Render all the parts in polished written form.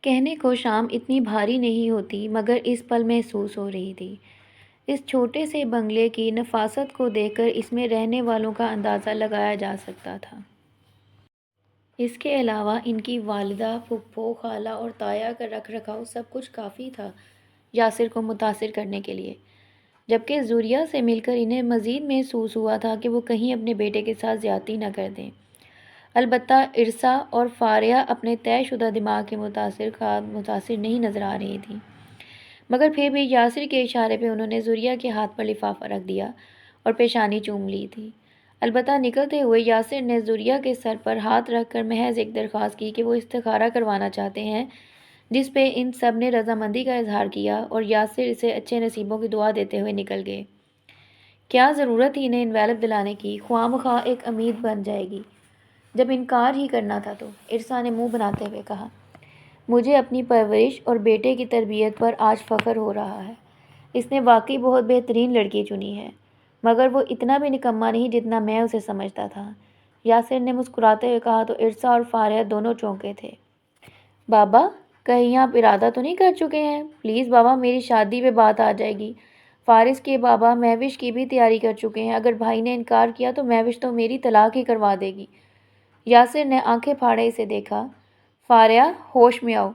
کہنے کو شام اتنی بھاری نہیں ہوتی مگر اس پل محسوس ہو رہی تھی۔ اس چھوٹے سے بنگلے کی نفاست کو دیکھ کر اس میں رہنے والوں کا اندازہ لگایا جا سکتا تھا۔ اس کے علاوہ ان کی والدہ، پھپھو، خالہ اور تایا کا رکھ رکھاؤ سب کچھ کافی تھا یاسر کو متاثر کرنے کے لیے، جبکہ زوریہ سے مل کر انہیں مزید محسوس ہوا تھا کہ وہ کہیں اپنے بیٹے کے ساتھ زیادتی نہ کر دیں۔ البتہ ارسا اور فاریہ اپنے طے شدہ دماغ کے متاثر نہیں نظر آ رہی تھیں، مگر پھر بھی یاسر کے اشارے پہ انہوں نے زوریہ کے ہاتھ پر لفافہ رکھ دیا اور پیشانی چوم لی تھی۔ البتہ نکلتے ہوئے یاسر نے زوریہ کے سر پر ہاتھ رکھ کر محض ایک درخواست کی کہ وہ استخارہ کروانا چاہتے ہیں، جس پہ ان سب نے رضامندی کا اظہار کیا اور یاسر اسے اچھے نصیبوں کی دعا دیتے ہوئے نکل گئے۔ کیا ضرورت تھی انہیں انویلپ دلانے کی، خواہ مخواہ ایک امید بن جائے گی، جب انکار ہی کرنا تھا تو، ارسا نے منہ بناتے ہوئے کہا۔ مجھے اپنی پرورش اور بیٹے کی تربیت پر آج فخر ہو رہا ہے۔ اس نے واقعی بہت بہترین لڑکی چنی ہے، مگر وہ اتنا بھی نکما نہیں جتنا میں اسے سمجھتا تھا، یاسر نے مسکراتے ہوئے کہا تو ارسا اور فاریہ دونوں چونکے تھے۔ بابا، کہیں آپ ارادہ تو نہیں کر چکے ہیں؟ پلیز بابا، میری شادی پہ بات آ جائے گی۔ فارس کے بابا مہوش کی بھی تیاری کر چکے ہیں، اگر بھائی نے انکار کیا تو مہوش تو میری طلاق ہی کروا دے گی۔ یاسر نے آنکھیں پھاڑے اسے دیکھا۔ فاریہ، ہوش میں آؤ۔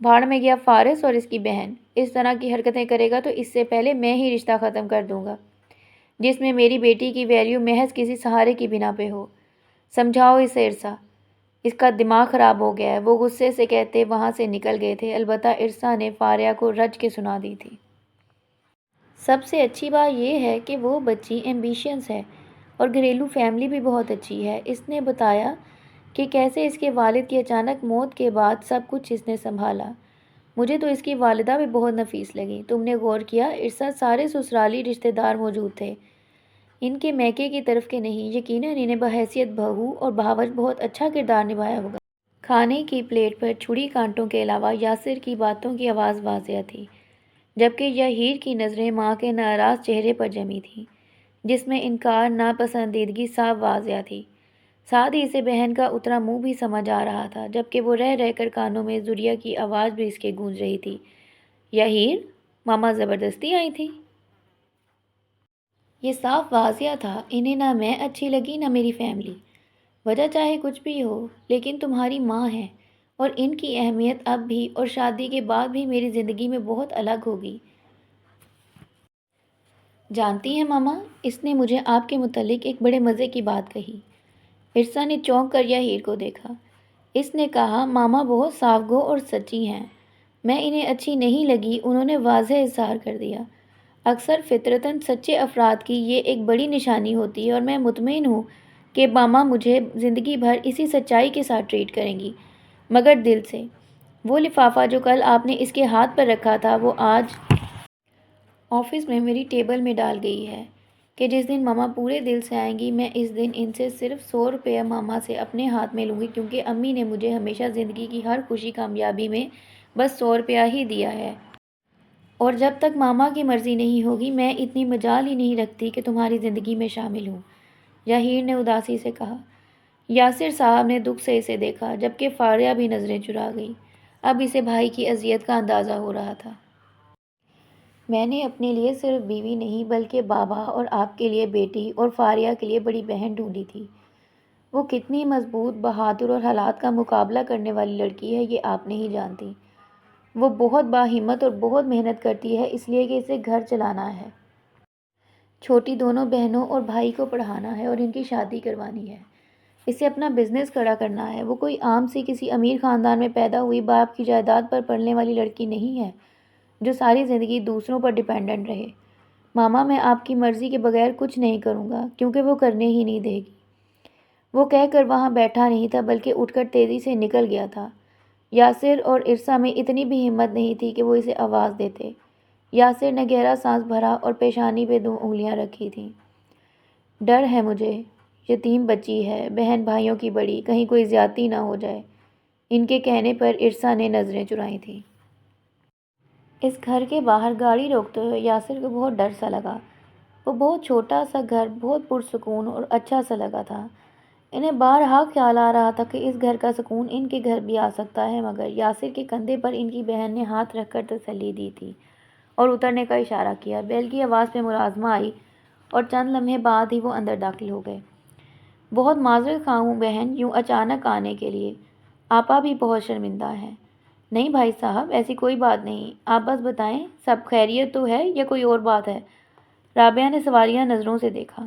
بھاڑ میں گیا فارس اور اس کی بہن، اس طرح کی حرکتیں کرے گا تو اس سے پہلے میں ہی رشتہ ختم کر دوں گا، جس میں میری بیٹی کی ویلیو محض کسی سہارے کی بنا پہ ہو۔ سمجھاؤ اسے ارسا، اس کا دماغ خراب ہو گیا ہے، وہ غصے سے کہتے وہاں سے نکل گئے تھے۔ البتہ ارسا نے فاریہ کو رج کے سنا دی تھی۔ سب سے اچھی بات یہ ہے کہ وہ بچی ایمبیشنس ہے اور گھریلو فیملی بھی بہت اچھی ہے۔ اس نے بتایا کہ کیسے اس کے والد کی اچانک موت کے بعد سب کچھ اس نے سنبھالا۔ مجھے تو اس کی والدہ بھی بہت نفیس لگی۔ تم نے غور کیا ارسا، سارے سسرالی رشتہ دار موجود تھے، ان کے میکے کی طرف کے نہیں۔ یقیناً انہیں بحیثیت بہو اور بہاوش بہت اچھا کردار نبھایا ہوگا۔ کھانے کی پلیٹ پر چھری کانٹوں کے علاوہ یاسر کی باتوں کی آواز واضح تھی، جبکہ یحییٰ کی نظریں ماں کے ناراض چہرے پر جمی تھیں، جس میں انکار، ناپسندیدگی صاف واضح تھی۔ ساتھ ہی اسے بہن کا اترا منہ بھی سمجھ آ رہا تھا، جبکہ وہ رہ رہ کر کانوں میں زوریہ کی آواز بھی اس کے گونج رہی تھی۔ یحییٰ، ماما زبردستی آئی تھی؟ یہ صاف واضح تھا انہیں نہ میں اچھی لگی نہ میری فیملی۔ وجہ چاہے کچھ بھی ہو، لیکن تمہاری ماں ہیں اور ان کی اہمیت اب بھی اور شادی کے بعد بھی میری زندگی میں بہت الگ ہوگی۔ جانتی ہیں ماما، اس نے مجھے آپ کے متعلق ایک بڑے مزے کی بات کہی۔ ارسا نے چونک کر یحییٰ کو دیکھا۔ اس نے کہا، ماما بہت صاف گو اور سچی ہیں، میں انہیں اچھی نہیں لگی، انہوں نے واضح اظہار کر دیا۔ اکثر فطرتاً سچے افراد کی یہ ایک بڑی نشانی ہوتی ہے اور میں مطمئن ہوں کہ ماما مجھے زندگی بھر اسی سچائی کے ساتھ ٹریٹ کریں گی، مگر دل سے۔ وہ لفافہ جو کل آپ نے اس کے ہاتھ پر رکھا تھا وہ آج آفس میں میری ٹیبل میں ڈال گئی ہے کہ جس دن ماما پورے دل سے آئیں گی میں اس دن ان سے صرف 100 روپے ماما سے اپنے ہاتھ میں لوں گی، کیونکہ امی نے مجھے ہمیشہ زندگی کی ہر خوشی کامیابی میں بس 100 روپیہ ہی دیا ہے، اور جب تک ماما کی مرضی نہیں ہوگی میں اتنی مجال ہی نہیں رکھتی کہ تمہاری زندگی میں شامل ہوں، یحییٰ نے اداسی سے کہا۔ یاسر صاحب نے دکھ سے اسے دیکھا، جبکہ فاریہ بھی نظریں چرا گئی۔ اب اسے بھائی کی اذیت کا اندازہ ہو رہا تھا۔ میں نے اپنے لیے صرف بیوی نہیں بلکہ بابا اور آپ کے لیے بیٹی اور فاریہ کے لیے بڑی بہن ڈھونڈی تھی۔ وہ کتنی مضبوط، بہادر اور حالات کا مقابلہ کرنے والی لڑکی ہے یہ آپ نہیں جانتی۔ وہ بہت باہمت اور بہت محنت کرتی ہے، اس لیے کہ اسے گھر چلانا ہے، چھوٹی دونوں بہنوں اور بھائی کو پڑھانا ہے اور ان کی شادی کروانی ہے، اسے اپنا بزنس کھڑا کرنا ہے۔ وہ کوئی عام سی کسی امیر خاندان میں پیدا ہوئی باپ کی جائیداد پر پلنے والی لڑکی نہیں ہے جو ساری زندگی دوسروں پر ڈیپینڈنٹ رہے۔ ماما، میں آپ کی مرضی کے بغیر کچھ نہیں کروں گا، کیونکہ وہ کرنے ہی نہیں دے گی۔ وہ کہہ کر وہاں بیٹھا نہیں تھا بلکہ اٹھ کر تیزی سے نکل گیا تھا۔ یاسر اور ارسا میں اتنی بھی ہمت نہیں تھی کہ وہ اسے آواز دیتے۔ یاسر نے گہرا سانس بھرا اور پیشانی پہ 2 انگلیاں رکھی تھیں۔ ڈر ہے مجھے، یتیم بچی ہے، بہن بھائیوں کی بڑی، کہیں کوئی زیادتی نہ ہو جائے۔ ان کے کہنے پر ارسا نے نظریں چرائی تھیں۔ اس گھر کے باہر گاڑی روکتے ہوئے یاسر کو بہت ڈر سا لگا۔ وہ بہت چھوٹا سا گھر بہت پرسکون اور اچھا سا لگا تھا۔ انہیں بارہا خیال آ رہا تھا کہ اس گھر کا سکون ان کے گھر بھی آ سکتا ہے، مگر یاسر کے کندھے پر ان کی بہن نے ہاتھ رکھ کر تسلی دی تھی اور اترنے کا اشارہ کیا۔ بیل کی آواز پہ ملازمہ آئی اور چند لمحے بعد ہی وہ اندر داخل ہو گئے۔ بہت معذرت خواہ ہوں بہن، یوں اچانک آنے کے لیے۔ آپا بھی بہت شرمندہ ہیں۔ نہیں بھائی صاحب، ایسی کوئی بات نہیں، آپ بس بتائیں سب خیریت تو ہے یا کوئی اور بات ہے؟ رابعہ نے سوالیہ نظروں سے دیکھا۔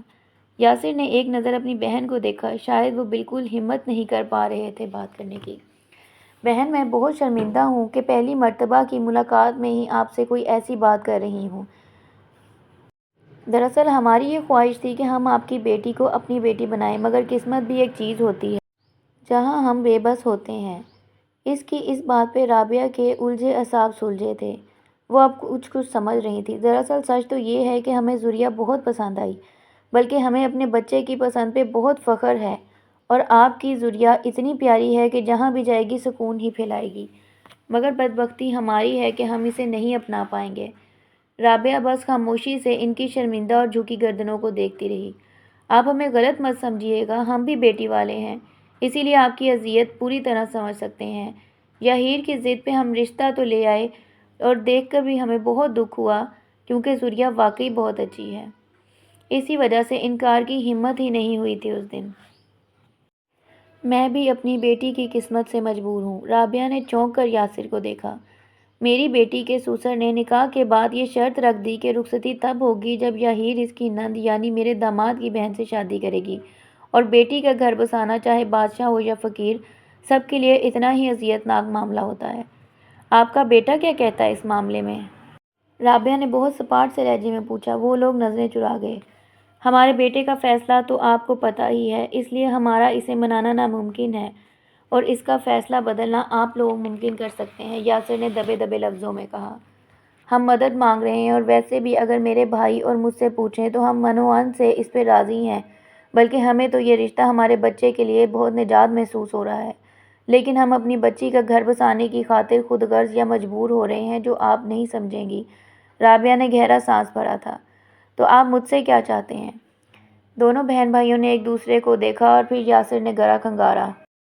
یاسر نے ایک نظر اپنی بہن کو دیکھا، شاید وہ بالکل ہمت نہیں کر پا رہے تھے بات کرنے کی۔ بہن میں بہت شرمندہ ہوں کہ پہلی مرتبہ کی ملاقات میں ہی آپ سے کوئی ایسی بات کر رہی ہوں۔ دراصل ہماری یہ خواہش تھی کہ ہم آپ کی بیٹی کو اپنی بیٹی بنائیں، مگر قسمت بھی ایک چیز ہوتی ہے جہاں ہم بے بس ہوتے ہیں۔ اس کی اس بات پہ رابعہ کے الجھے اعصاب سلجھے تھے۔ وہ اب کچھ سمجھ رہی تھی۔ دراصل سچ تو یہ ہے کہ ہمیں ذریہ بہت پسند آئی، بلکہ ہمیں اپنے بچے کی پسند پہ بہت فخر ہے، اور آپ کی ذریہ اتنی پیاری ہے کہ جہاں بھی جائے گی سکون ہی پھیلائے گی، مگر بدبختی ہماری ہے کہ ہم اسے نہیں اپنا پائیں گے۔ رابعہ بس خاموشی سے ان کی شرمندہ اور جھکی گردنوں کو دیکھتی رہی۔ آپ ہمیں غلط مت سمجھیے گا، ہم بھی بیٹی والے ہیں، اسی لیے آپ کی اذیت پوری طرح سمجھ سکتے ہیں۔ یاہیر کی ضد پہ ہم رشتہ تو لے آئے اور دیکھ کر بھی ہمیں بہت دکھ ہوا، کیونکہ ذریہ واقعی بہت اچھی ہے۔ اسی وجہ سے انکار کی ہمت ہی نہیں ہوئی تھی اس دن۔ میں بھی اپنی بیٹی کی قسمت سے مجبور ہوں۔ رابعہ نے چونک کر یاسر کو دیکھا۔ میری بیٹی کے سسر نے نکاح کے بعد یہ شرط رکھ دی کہ رخصتی تب ہوگی جب یاہیر اس کی نند یعنی میرے داماد کی بہن سے شادی کرے گی، اور بیٹی کا گھر بسانا چاہے بادشاہ ہو یا فقیر، سب کے لیے اتنا ہی اذیت ناک معاملہ ہوتا ہے۔ آپ کا بیٹا کیا کہتا ہے اس معاملے میں؟ رابعہ نے بہت سپاٹ سے لہجے میں پوچھا۔ وہ لوگ نظریں چرا گئے۔ ہمارے بیٹے کا فیصلہ تو آپ کو پتہ ہی ہے، اس لیے ہمارا اسے منانا ناممکن ہے، اور اس کا فیصلہ بدلنا آپ لوگ ممکن کر سکتے ہیں، یاسر نے دبے دبے لفظوں میں کہا۔ ہم مدد مانگ رہے ہیں، اور ویسے بھی اگر میرے بھائی اور مجھ سے پوچھیں تو ہم منوعن سے اس پہ راضی ہیں، بلکہ ہمیں تو یہ رشتہ ہمارے بچے کے لیے بہت نجات محسوس ہو رہا ہے، لیکن ہم اپنی بچی کا گھر بسانے کی خاطر خود غرض یا مجبور ہو رہے ہیں، جو آپ نہیں سمجھیں گی۔ رابعہ نے گہرا سانس بھرا تھا۔ تو آپ مجھ سے کیا چاہتے ہیں؟ دونوں بہن بھائیوں نے ایک دوسرے کو دیکھا اور پھر یاسر نے گلا کھنگارا۔